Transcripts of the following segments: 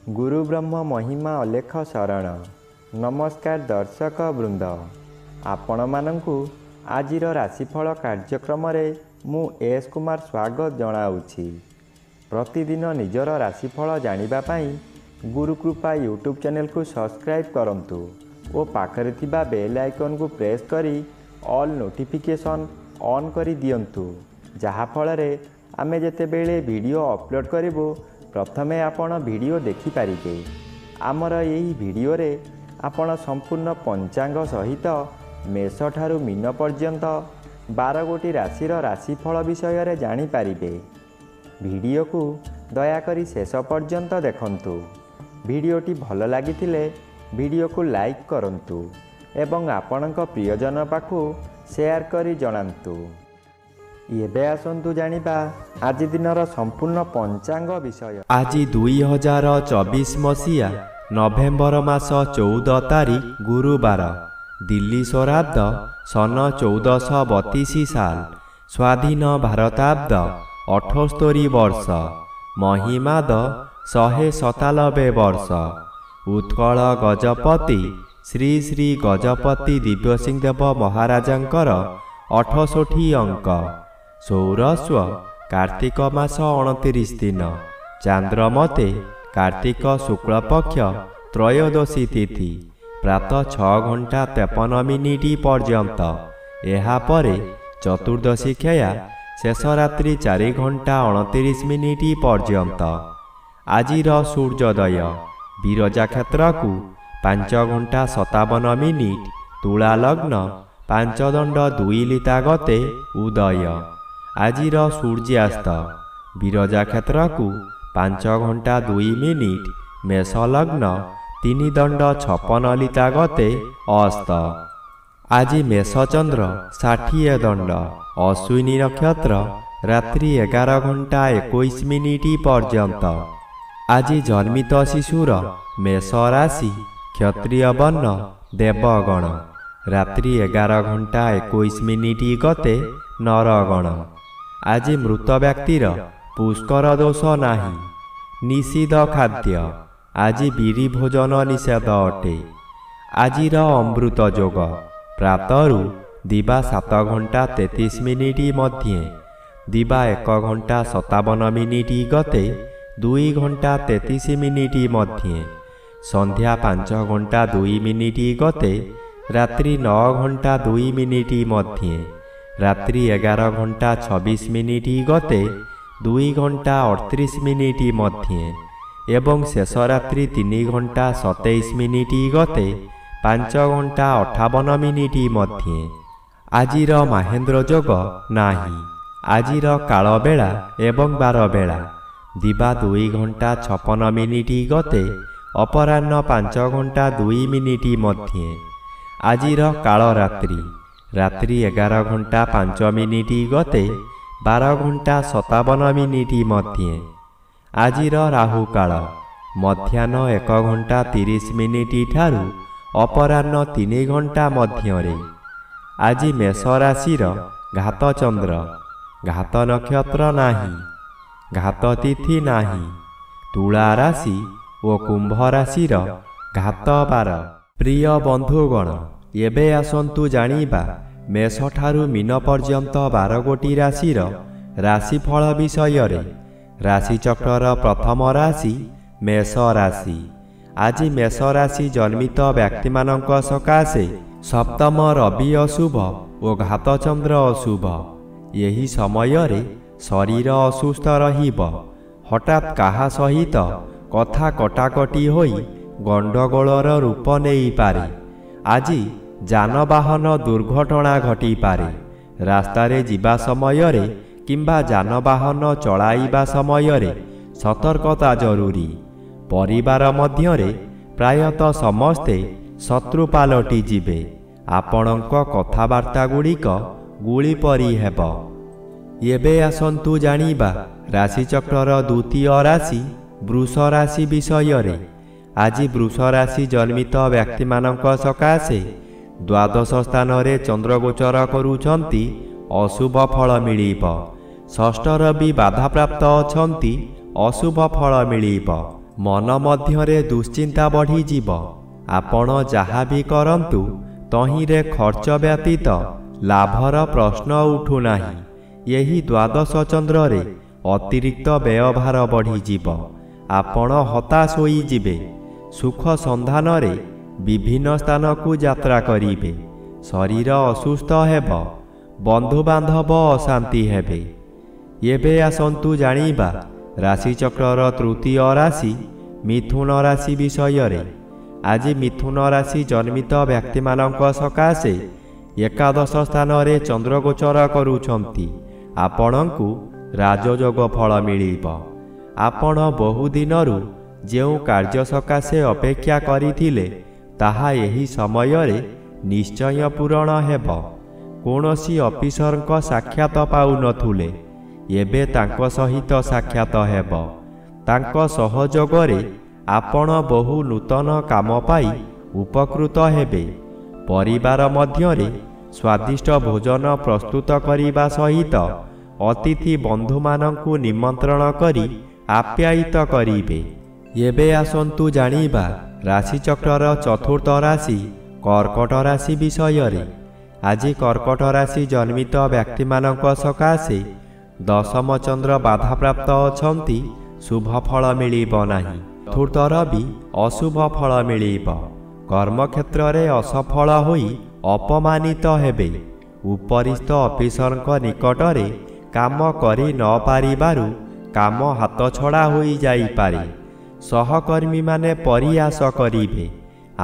गुरु ब्रह्म महिमा अलेख शरण। नमस्कार दर्शक वृंद, आपण मानंकु आजिर राशिफल कार्यक्रम मु एस कुमार स्वागत जनाऊँगी। प्रतिदिन निजर राशिफल जानिबा पाई गुरुकृपा यूट्यूब चैनल को सब्सक्राइब करंतु और पाखरे थिबा बेल आइकन को प्रेस करी ऑल नोटिफिकेशन ऑन करी दियंतु, जहा फଳରେ आमे जेतेबेले वीडियो अपलोड करिवो प्रथमे आपण वीडियो देखि पारिबे। आमर यही वीडियो रे आपण संपूर्ण पंचांग सहित मेष ठारू मीन पर्यंत 12 गोटी राशिर राशिफल विषय रे जानि पारिबे। वीडियो को दया करी शेष पर्यंत देखंतु। वीडियोटी भल लागिथिले वीडियो को लाइक करंतु एवं आपणक प्रियजन पाखु शेयर करी जणांतु। एबे आसंतु जानिबा आज दिनर संपूर्ण पंचांग विषय। आज 2024 मसीहा नवेम्बर मास 14 तारीख गुरुवार, दिल्ली स्वराब्द सन 1432 साल, स्वाधीन भारताब्द 78 वर्ष, महिमाद 197 वर्ष। उत्कल गजपति श्री श्री गजपति दिव्यसिंह देव महाराजांकर 68 अंक। सौरस्व कार्तिक मास 29 दिन, चांद्रमते कार्तिक शुक्ल पक्ष त्रयोदशी तिथि प्रातः 6 घंटा 53 मिनिट पर्यंत। एहापरे चतुर्दशी खेया शेष रात्रि 4 घंटा 29 मिनिट पर्यंत। आजिर सूर्योदय विरजा क्षेत्र को 5 घंटा 57 मिनिट, तुला लग्न 5 दंड 2 लिता गते उदय। आजिर सूर्यास्त विरजा क्षेत्र को 5 घंटा 2 मिनिट, मेष लग्न 3 दंड 56 लिता गते अस्त। आज मेष चंद्र 60 दंड, अश्विनी नक्षत्र रात्रि 11 घंटा 21 मिनिट पर्यंत। आज जन्मित शिशुर मेष राशि, क्षत्रिय वर्ण देवगण, रात्रि 11 घंटा 21 मिनिट गते नरगण। आज मृत व्यक्तिर पुष्कर दोष नाही, निषिद्ध खाद्य। आज बीरी भोजन निषेध अटे। आजिर अमृत जोग प्रातरु दिवा 7 घंटा 33 मिनिट मध्ये, दिवा 1 घंटा 57 मिनिट गते 2 घंटा 33 मिनिट मध्ये, संध्या 5 घंटा 2 मिनिट गते रात्रि 9 घंटा 2 मिनिट मध्ये, रात्रि 11 घंटा 26 मिनिट गते 2 घंटा 38 मिनिट मध्ये एवं शेष रात्रि 3 घंटा 27 मिनिट गते 5 घंटा 58 मिनिट मध्ये। आजिर महेंद्र जोग नाही। आजिर काल बेला एवं 12 बेला, दिवा 2 घंटा 56 मिनिट गते अपराह्न 5 घंटा 2 मिनिट मध्ये। आजिर काल रात्रि रात्रि 11 घंटा 5 मिनिट गते 12 घंटा 57 मिनिट मध्ये। आजिर राहु काल मध्याह्न 1 घंटा 30 मिनिट ठारू अपराह्न 3 घंटा मध्यरे। आज मेष राशिर घात चंद्र, घात नक्षत्र नाही, घात तिथि नाही। तुला राशि और कुंभ राशिर घात 12। प्रिय बंधुगण, एबे आसंतु जानिबा मेष ठारू मीन पर्यंत 12 गोटी राशिर राशिफल विषय रे। राशिचक्रर प्रथम राशि मेष राशि। आज मेष राशि जन्मित व्यक्ति मानक सकाशे सप्तम रवि अशुभ और घात चंद्र अशुभ। यही समय रे शरीर असुस्थ रहिब। हठात काहा सहित कथा कटाकटी होई गंडगोलर रूप नेई पारे। आज जानवाहन दुर्घटना घटी पारे। रास्तारे जिबा समय रे किंबा जानवाहन चलाइबा समय रे सतर्कता जरूरी। परिवार मध्यरे प्रायतः समस्ते शत्रु पालटी जिबे। आपणक कथावार्ता गुड़िक गुली परी हेब। एबे आसंतु जानिबा राशिचक्रर द्वितीय राशि वृष राशि विषय रे। आज वृष राशि जन्मित व्यक्ति मानक सकाशे द्वादश स्थान रे चंद्र गोचर करुछंती, अशुभ फल मिलिब। षष्ठ रवि बाधा प्राप्त अछंती, अशुभ फल मिलिब। ମନ ମଧ୍ୟରେ ଦୁଶ୍ଚିନ୍ତା ବଢ଼ିଯିବ। ଆପଣ ଯାହା ବି କରନ୍ତୁ ତହିଁରେ ଖର୍ଚ୍ଚ ବ୍ୟତୀତ ଲାଭର ପ୍ରଶ୍ନ ଉଠୁନାହିଁ। ଏହି ଦ୍ୱାଦଶ ଚନ୍ଦ୍ରରେ ଅତିରିକ୍ତ ବ୍ୟୟଭାର ବଢ଼ିଯିବ। ଆପଣ ହତାଶ ହୋଇଯିବେ। ସୁଖ ସନ୍ଧାନରେ ବିଭିନ୍ନ ସ୍ଥାନକୁ ଯାତ୍ରା କରିବେ। ଶରୀର ଅସୁସ୍ଥ ହେବ। ବନ୍ଧୁବାନ୍ଧବ ଅଶାନ୍ତି ହେବେ। ଏବେ ଆସନ୍ତୁ ଜାଣିବା ରାଶିଚକ୍ରର ତୃତୀୟ ରାଶି ମିଥୁନ ରାଶି ବିଷୟରେ। ଆଜି ମିଥୁନ ରାଶି ଜନ୍ମିତ ବ୍ୟକ୍ତିମାନଙ୍କ ସକାଶେ ଏକାଦଶ ସ୍ଥାନରେ ଚନ୍ଦ୍ରଗୋଚର କରୁଛନ୍ତି। ଆପଣଙ୍କୁ ରାଜଯୋଗ ଫଳ ମିଳିବ। ଆପଣ ବହୁଦିନରୁ ଯେଉଁ କାର୍ଯ୍ୟ ସକାଶେ ଅପେକ୍ଷା କରିଥିଲେ ତାହା ଏହି ସମୟରେ ନିଶ୍ଚୟ ପୂରଣ ହେବ। କୌଣସି ଅଫିସରଙ୍କ ସାକ୍ଷାତ ପାଉନଥିଲେ, ଏବେ ତାଙ୍କ ସହିତ ସାକ୍ଷାତ ହେବ। ତାଙ୍କ ସହଯୋଗରେ ଆପଣ ବହୁ ନୂତନ କାମ ପାଇ ଉପକୃତ ହେବେ। ପରିବାର ମଧ୍ୟରେ ସ୍ୱାଦିଷ୍ଟ ଭୋଜନ ପ୍ରସ୍ତୁତ କରିବା ସହିତ ଅତିଥି ବନ୍ଧୁମାନଙ୍କୁ ନିମନ୍ତ୍ରଣ କରି ଆପ୍ୟାୟିତ କରିବେ। ଏବେ ଆସନ୍ତୁ ଜାଣିବା ରାଶିଚକ୍ରର ଚତୁର୍ଥ ରାଶି କର୍କଟ ରାଶି ବିଷୟରେ। ଆଜି କର୍କଟ ରାଶି ଜନ୍ମିତ ବ୍ୟକ୍ତିମାନଙ୍କ ସକାଶେ ଦଶମ ଚନ୍ଦ୍ର ବାଧାପ୍ରାପ୍ତ ଅଛନ୍ତି। ଶୁଭ ଫଳ ମିଳିବ ନାହିଁ। ଚତୁର୍ଥର ବି ଅଶୁଭ ଫଳ ମିଳିବ। କର୍ମକ୍ଷେତ୍ରରେ ଅସଫଳ ହୋଇ ଅପମାନିତ ହେବେ। ଉପରିସ୍ଥ ଅଫିସରଙ୍କ ନିକଟରେ କାମ କରି ନ ପାରିବାରୁ କାମ ହାତଛଡ଼ା ହୋଇଯାଇପାରେ। ସହକର୍ମୀମାନେ ପରିହାସ କରିବେ।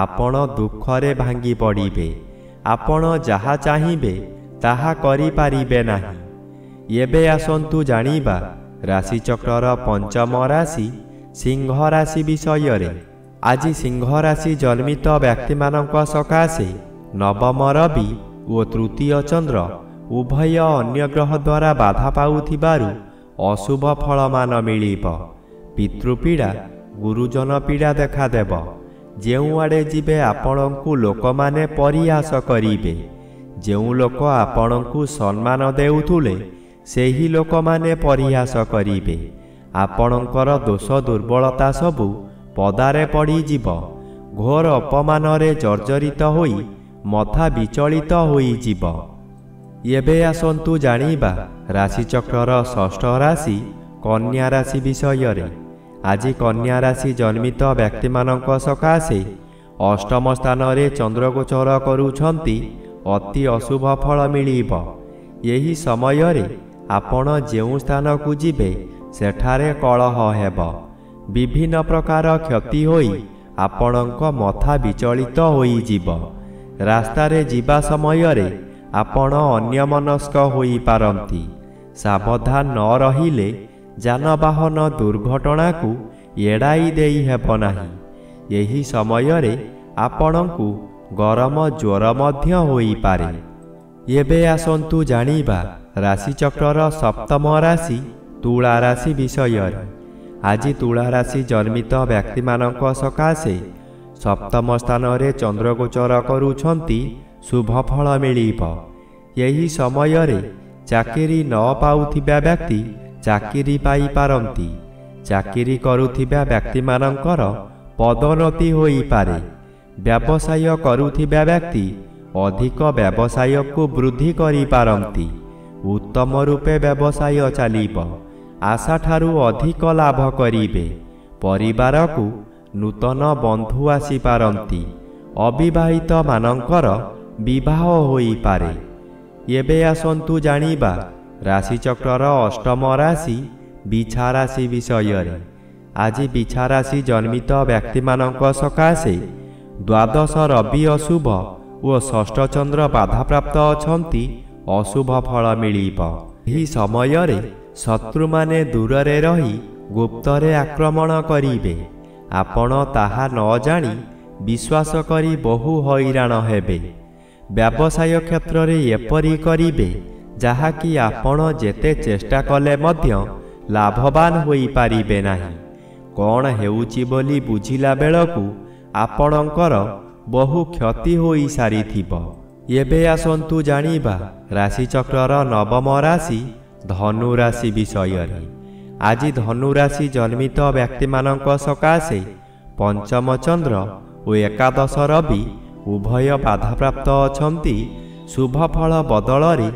ଆପଣ ଦୁଃଖରେ ଭାଙ୍ଗି ପଡ଼ିବେ। ଆପଣ ଯାହା ଚାହିଁବେ ତାହା କରିପାରିବେ ନାହିଁ। ଏବେ ଆସନ୍ତୁ ଜାଣିବା ରାଶିଚକ୍ରର ପଞ୍ଚମ ରାଶି ସିଂହ ରାଶି ବିଷୟରେ। ଆଜି ସିଂହ ରାଶି ଜନ୍ମିତ ବ୍ୟକ୍ତିମାନଙ୍କ ସକାଶେ ନବମ ରବି ଓ ତୃତୀୟ ଚନ୍ଦ୍ର ଉଭୟ ଅନ୍ୟ ଗ୍ରହ ଦ୍ୱାରା ବାଧା ପାଉଥିବାରୁ ଅଶୁଭ ଫଳମାନ ମିଳିବ। ପିତୃପୀଡ଼ା, ଗୁରୁଜନ ପୀଡ଼ା ଦେଖାଦେବ। ଯେଉଁଆଡ଼େ ଯିବେ ଆପଣଙ୍କୁ ଲୋକମାନେ ପରିହାସ କରିବେ। ଯେଉଁ ଲୋକ ଆପଣଙ୍କୁ ସମ୍ମାନ ଦେଉଥିଲେ ସେହି ଲୋକମାନେ ପରିହାସ କରିବେ। ଆପଣଙ୍କର ଦୋଷ ଦୁର୍ବଳତା ସବୁ ପଦାରେ ପଡ଼ିଯିବ। ଘୋର ଅପମାନରେ ଜର୍ଜରିତ ହୋଇ ମଥା ବିଚଳିତ ହୋଇଯିବ। ଏବେ ଆସନ୍ତୁ ଜାଣିବା ରାଶିଚକ୍ରର ଷଷ୍ଠ ରାଶି କନ୍ୟା ରାଶି ବିଷୟରେ। ଆଜି କନ୍ୟା ରାଶି ଜନ୍ମିତ ବ୍ୟକ୍ତିମାନଙ୍କ ସକାଶେ ଅଷ୍ଟମ ସ୍ଥାନରେ ଚନ୍ଦ୍ରଗୋଚର କରୁଛନ୍ତି। ଅତି ଅଶୁଭ ଫଳ ମିଳିବ। ଏହି ସମୟରେ ଆପଣ ଯେଉଁ ସ୍ଥାନକୁ ଯିବେ ସେଠାରେ କଳହ ହେବ। ବିଭିନ୍ନ ପ୍ରକାର କ୍ଷତି ହୋଇ ଆପଣଙ୍କ ମଥା ବିଚଳିତ ହୋଇଯିବ। ରାସ୍ତାରେ ଯିବା ସମୟରେ ଆପଣ ଅନ୍ୟମନସ୍କ ହୋଇପାରନ୍ତି। ସାବଧାନ ନ ରହିଲେ ଯାନବାହନ ଦୁର୍ଘଟଣାକୁ ଏଡ଼ାଇ ଦେଇ ହେବ ନାହିଁ। ଏହି ସମୟରେ ଆପଣଙ୍କୁ ଗରମ ଜ୍ୱର ମଧ୍ୟ ହୋଇପାରେ। ଏବେ ଆସନ୍ତୁ ଜାଣିବା ରାଶିଚକ୍ରର ସପ୍ତମ ରାଶି ତୁଳା ରାଶି ବିଷୟରେ। ଆଜି ତୁଳା ରାଶି ଜନ୍ମିତ ବ୍ୟକ୍ତିମାନଙ୍କ ସକାଶେ ସପ୍ତମ ସ୍ଥାନରେ ଚନ୍ଦ୍ରଗୋଚର କରୁଛନ୍ତି। ଶୁଭ ଫଳ ମିଳିବ। ଏହି ସମୟରେ ଚାକିରି ନ ପାଉଥିବା ବ୍ୟକ୍ତି ଚାକିରି ପାଇପାରନ୍ତି। ଚାକିରି କରୁଥିବା ବ୍ୟକ୍ତିମାନଙ୍କର ପଦୋନ୍ନତି ହୋଇପାରେ। ବ୍ୟବସାୟ କରୁଥିବା ବ୍ୟକ୍ତି ଅଧିକ ବ୍ୟବସାୟକୁ ବୃଦ୍ଧି କରିପାରନ୍ତି। ଉତ୍ତମ ରୂପେ ବ୍ୟବସାୟ ଚାଲିବ। ଆଶାଠାରୁ ଅଧିକ ଲାଭ କରିବେ। ପରିବାରକୁ ନୂତନ ବନ୍ଧୁ ଆସିପାରନ୍ତି। ଅବିବାହିତମାନଙ୍କର ବିବାହ ହୋଇପାରେ। ଏବେ ଆସନ୍ତୁ ଜାଣିବା ରାଶିଚକ୍ରର ଅଷ୍ଟମ ରାଶି ବିଛା ରାଶି ବିଷୟରେ। ଆଜି ବିଛା ରାଶି ଜନ୍ମିତ ବ୍ୟକ୍ତିମାନଙ୍କ ସକାଶେ ଦ୍ୱାଦଶ ରବି ଅଶୁଭ ଓ ଷଷ୍ଠ ଚନ୍ଦ୍ର ବାଧାପ୍ରାପ୍ତ ଅଛନ୍ତି। ଅଶୁଭ ଫଳ ମିଳିବ। ଏହି ସମୟରେ ଶତ୍ରୁମାନେ ଦୂରରେ ରହି ଗୁପ୍ତରେ ଆକ୍ରମଣ କରିବେ। ଆପଣ ତାହା ନ ଜାଣି ବିଶ୍ୱାସ କରି ବହୁ ହଇରାଣ ହେବେ। ବ୍ୟବସାୟ କ୍ଷେତ୍ରରେ ଏପରି କରିବେ ଯାହାକି ଆପଣ ଯେତେ ଚେଷ୍ଟା କଲେ ମଧ୍ୟ ଲାଭବାନ ହୋଇପାରିବେ ନାହିଁ। କ'ଣ ହେଉଛି ବୋଲି ବୁଝିଲା ବେଳକୁ ଆପଣଙ୍କର ବହୁ କ୍ଷତି ହୋଇସାରିଥିବ। ଏବେ ଆସନ୍ତୁ ଜାଣିବା ରାଶିଚକ୍ରର ନବମ ରାଶି ଧନୁ ରାଶି ବିଷୟରେ। ଆଜି ଧନୁରାଶି ଜନ୍ମିତ ବ୍ୟକ୍ତିମାନଙ୍କ ସକାଶେ ପଞ୍ଚମ ଚନ୍ଦ୍ର ଓ ଏକାଦଶ ରବି ଉଭୟ ବାଧାପ୍ରାପ୍ତ ଅଛନ୍ତି। ଶୁଭ ଫଳ ବଦଳରେ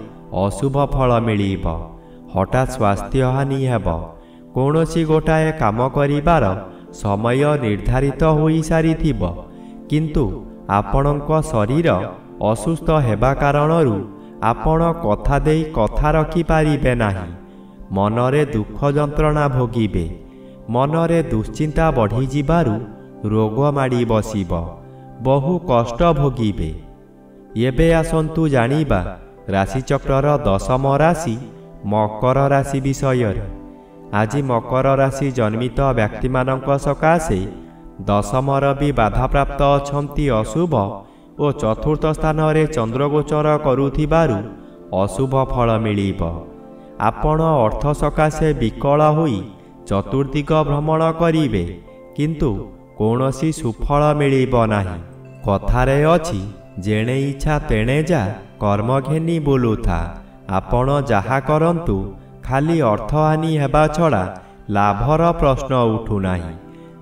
ଅଶୁଭ ଫଳ ମିଳିବ। ହଠାତ୍ ସ୍ୱାସ୍ଥ୍ୟହାନି ହେବ। କୌଣସି ଗୋଟାଏ କାମ କରିବାର ସମୟ ନିର୍ଦ୍ଧାରିତ ହୋଇସାରିଥିବ, କିନ୍ତୁ ଆପଣଙ୍କ ଶରୀର ଅସୁସ୍ଥ ହେବା କାରଣରୁ ଆପଣ କଥା ଦେଇ କଥା ରଖିପାରିବେ ନାହିଁ। ମନରେ ଦୁଃଖ ଯନ୍ତ୍ରଣା ଭୋଗିବେ। ମନରେ ଦୁଶ୍ଚିନ୍ତା ବଢ଼ିଯିବାରୁ ରୋଗ ମାଡ଼ି ବସିବ। ବହୁ କଷ୍ଟ ଭୋଗିବେ। ଏବେ ଆସନ୍ତୁ ଜାଣିବା ରାଶିଚକ୍ରର ଦଶମ ରାଶି ମକର ରାଶି ବିଷୟରେ। ଆଜି ମକର ରାଶି ଜନ୍ମିତ ବ୍ୟକ୍ତିମାନଙ୍କ ସକାଶେ ଦଶମ ରବି ବାଧାପ୍ରାପ୍ତ ଅଛନ୍ତି ଅଶୁଭ ଓ ଚତୁର୍ଥ ସ୍ଥାନରେ ଚନ୍ଦ୍ରଗୋଚର କରୁଥିବାରୁ ଅଶୁଭ ଫଳ ମିଳିବ। ଆପଣ ଅର୍ଥ ସକାଶେ ବିକଳ ହୋଇ ଚତୁର୍ଦିଗ ଭ୍ରମଣ କରିବେ, କିନ୍ତୁ କୌଣସି ସୁଫଳ ମିଳିବ ନାହିଁ। କଥାରେ ଅଛି, ଯେଣେ ଇଚ୍ଛା ତେଣେ ଯା, କର୍ମ ଘେନି ବୁଲୁଥା। ଆପଣ ଯାହା କରନ୍ତୁ, ଖାଲି ଅର୍ଥହାନି ହେବା ଛଡ଼ା ଲାଭର ପ୍ରଶ୍ନ ଉଠୁନାହିଁ,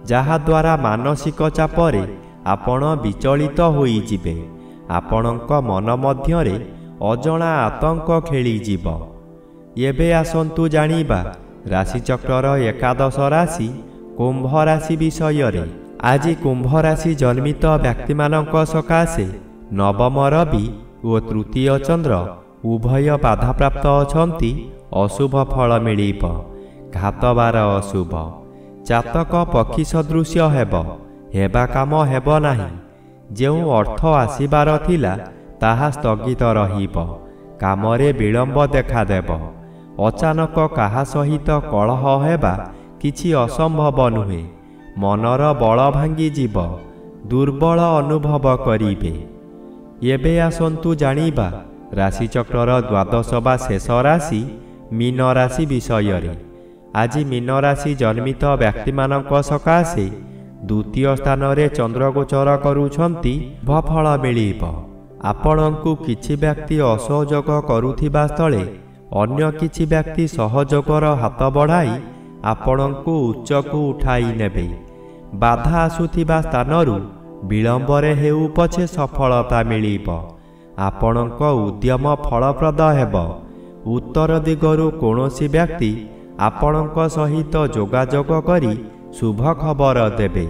ଯାହାଦ୍ୱାରା ମାନସିକ ଚାପରେ ଆପଣ ବିଚଳିତ ହୋଇଯିବେ। ଆପଣଙ୍କ ମନ ମଧ୍ୟରେ ଅଜଣା ଆତଙ୍କ ଖେଳିଯିବ। ଏବେ ଆସନ୍ତୁ ଜାଣିବା ରାଶିଚକ୍ରର ଏକାଦଶ ରାଶି କୁମ୍ଭ ରାଶି ବିଷୟରେ। ଆଜି କୁମ୍ଭ ରାଶି ଜନ୍ମିତ ବ୍ୟକ୍ତିମାନଙ୍କ ସକାଶେ ନବମ ରବି ଓ ତୃତୀୟ ଚନ୍ଦ୍ର ଉଭୟ ବାଧାପ୍ରାପ୍ତ ଅଛନ୍ତି। ଅଶୁଭ ଫଳ ମିଳିବ। ଘାତବାର ଅଶୁଭ। ଜାତକ ପକ୍ଷୀ ସଦୃଶ୍ୟ ହେବ। ହେବା କାମ ହେବ ନାହିଁ। ଯେଉଁ ଅର୍ଥ ଆସିବାର ଥିଲା ତାହା ସ୍ଥଗିତ ରହିବ। କାମରେ ବିଳମ୍ବ ଦେଖାଦେବ। ଅଚାନକ କାହା ସହିତ କଳହ ହେବା କିଛି ଅସମ୍ଭବ ନୁହେଁ। ମନର ବଳ ଭାଙ୍ଗିଯିବ। ଦୁର୍ବଳ ଅନୁଭବ କରିବେ। ଏବେ ଆସନ୍ତୁ ଜାଣିବା ରାଶିଚକ୍ରର ଦ୍ୱାଦଶ ବା ଶେଷ ରାଶି ମୀନ ରାଶି ବିଷୟରେ। ଆଜି ମୀନ ରାଶି ଜନ୍ମିତ ବ୍ୟକ୍ତିମାନଙ୍କ ସକାଶେ ଦ୍ୱିତୀୟ ସ୍ଥାନରେ ଚନ୍ଦ୍ରଗୋଚର କରୁଛନ୍ତି। ଫଳ ମିଳିବ। ଆପଣଙ୍କୁ କିଛି ବ୍ୟକ୍ତି ଅସହଯୋଗ କରୁଥିବା ସ୍ଥଳେ ଅନ୍ୟ କିଛି ବ୍ୟକ୍ତି ସହଯୋଗର ହାତ ବଢ଼ାଇ ଆପଣଙ୍କୁ ଉଚ୍ଚକୁ ଉଠାଇ ନେବେ। ବାଧା ଆସୁଥିବା ସ୍ଥାନରୁ ବିଳମ୍ବରେ ହେଉ ପଛେ ସଫଳତା ମିଳିବ। ଆପଣଙ୍କ ଉଦ୍ୟମ ଫଳପ୍ରଦ ହେବ। ଉତ୍ତର ଦିଗରୁ କୌଣସି ବ୍ୟକ୍ତି ଆପଣଙ୍କ ସହିତ ଯୋଗାଯୋଗ କରି ଶୁଭ ଖବର ଦେବେ।